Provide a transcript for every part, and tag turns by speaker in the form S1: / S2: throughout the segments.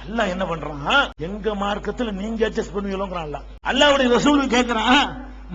S1: அல்லாஹ் என்ன பண்றான், எங்க மார்க்கத்துல நீங்க அட்ஜஸ்ட் பண்ணுவீங்களோங்கிறான். அல்லாஹ்வுடைய ரசூல் கேட்கிறான்,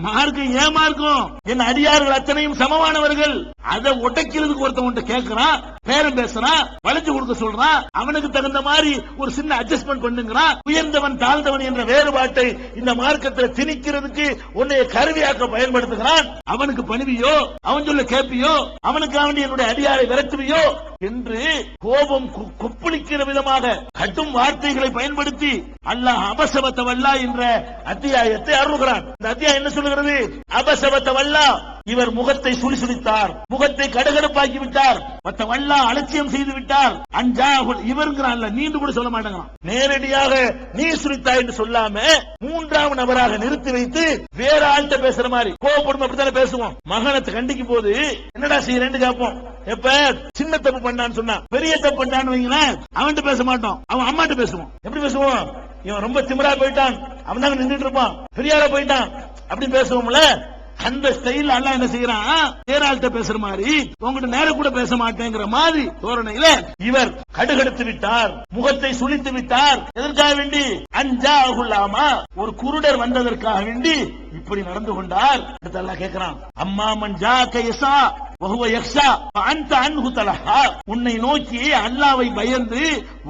S1: மார்க்கம் ஏன் மார்க்கம், என் அடியார்கள் அத்தனையும் சமமானவர்கள், அதை உடைக்கிறதுக்கு ஒருத்தவன்ட்ட கேட்கிறான், பேரம் பேசுறான், வளைஞ்சு கொடுக்க சொல்றான், அவனுக்கு தகுந்த மாதிரி ஒரு சின்ன அட்ஜஸ்ட்மெண்ட் பண்ணுங்கிறான். உயர்ந்தவன் தாழ்ந்தவன் என்ற வேறுபாட்டை இந்த மார்க்கத்தில் திணிக்கிறதுக்கு உன்னை கருவியாக்க பயன்படுத்துகிறான். அவனுக்கு பணிவியோ, அவன் சொல்ல கேட்பியோ, அவனுக்கு அவன் என்னுடைய அடியாரை விரட்டுவியோ என்று கோபம் கொப்பளிக்கிற விதமாக கடும் வார்த்தைகளை பயன்படுத்தி அல்லாஹ் அபசவத்தவல்லா என்ற அத்தியாயத்தை அருள்கிறான். இந்த அத்தியாயம் என்ன சொல்லுகிறது? அபசவத்தவல்லா, இவர் முகத்தை சுழிசுழித்தார், முகத்தை கடுகடுப்பாக்கி விட்டார், மற்றவல்லா அலட்சியம் செய்து விட்டார். அஞ்சாகுல், இவருங்கிறான், நீண்டு கூட சொல்ல மாட்டேங்கிறான். நேரடியாக நீ சுழித்தாய் என்று சொல்லாம மூன்றாம் நபராக நிறுத்தி வைத்து வேற ஆள்கிட்ட பேசுற மாதிரி. கோபப்படும் அப்படித்தானே பேசுவோம். மகனத்தை கண்டிக்கும் போது என்னடா செய்யறேன்னு கேட்போம். எப்ப சின்ன தப்பு பண்ணான்னு சொன்னா, பெரிய தப்பு பண்ணான்னு வைங்களேன், அவன்கிட்ட பேச மாட்டோம், அவன் அம்மாட்ட பேசுவோம். எப்படி பேசுவோம்? இவன் ரொம்ப திமிரா போயிட்டான், அவன் தான் நின்றுட்டு இருப்பான், பெரியாரா போயிட்டான் அப்படி பேசுவோம்ல. அந்த ஸ்டைல் அல்லாஹ் என்ன செய்யறான், நேராள்கிட்ட பேசுற மாதிரி, உங்ககிட்ட நேரம் கூட பேச மாட்டேங்கிற மாதிரி தோரணையில இவர் கடுகடுத்து விட்டார், முகத்தை சுழித்து விட்டார். எதற்காக வேண்டி? அஞ்சாகுல்லாமா, ஒரு குருடர் வந்ததற்காக வேண்டி இப்படி நடந்து கொண்டார். அடுத்து அல்லாஹ் கேட்கிறான், அம்மா மன் ஜாக யஸா வஹுவ யக்ஷா ஃபஅன்த அன்ஹு தலஹா, உன்னை நோக்கி அல்லாஹ்வை பயந்து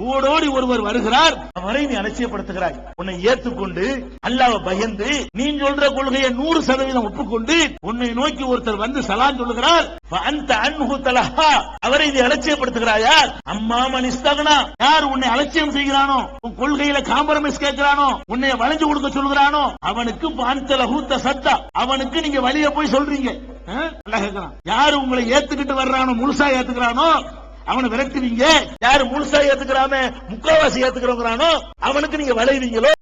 S1: ஓடோடி ஒருவர் வருகிறார், அவரை நீ அலட்சியப்படுத்துகிறாய். உன்னை ஏற்றுக்கொண்டு அல்லாஹ்வை பயந்து நீ சொல்ற கொள்கையை 100% ஒப்புக்கொண்டு உன்னை நோக்கி ஒருத்தர் வந்து சலாம் சொல்லுகிறார், ஃபஅன்த அன்ஹு தலஹா, அவரை நீ அலட்சியப்படுத்துகிறாயா? அம்மா மன் இஸ்தக்னா, யார் உன்னை அலட்சியம் செய்கிறானோ, உன் கொள்கையில காம்ப்ரமைஸ் கேட்கிறானோ, உன்னை வளைஞ்சு கொடுக்க சொல்கிறானோ, அவனுக்கு ஃபஅன்த லஹு தஸத்தா, அவனுக்கு நீங்க வழிய போய் சொல்றீங்க. அல்லாஹ் கேட்கிறான், யாரு உங்களை ஏத்துக்கிட்டு வர்றானோ, முழுசா ஏத்துக்கிறானோ அவனை விரட்டுவீங்க. யாரு முழுசா ஏத்துக்கிறாம முக்காவாசி ஏத்துக்கிறோங்கிறானோ அவனுக்கு நீங்க வளைவீங்களோ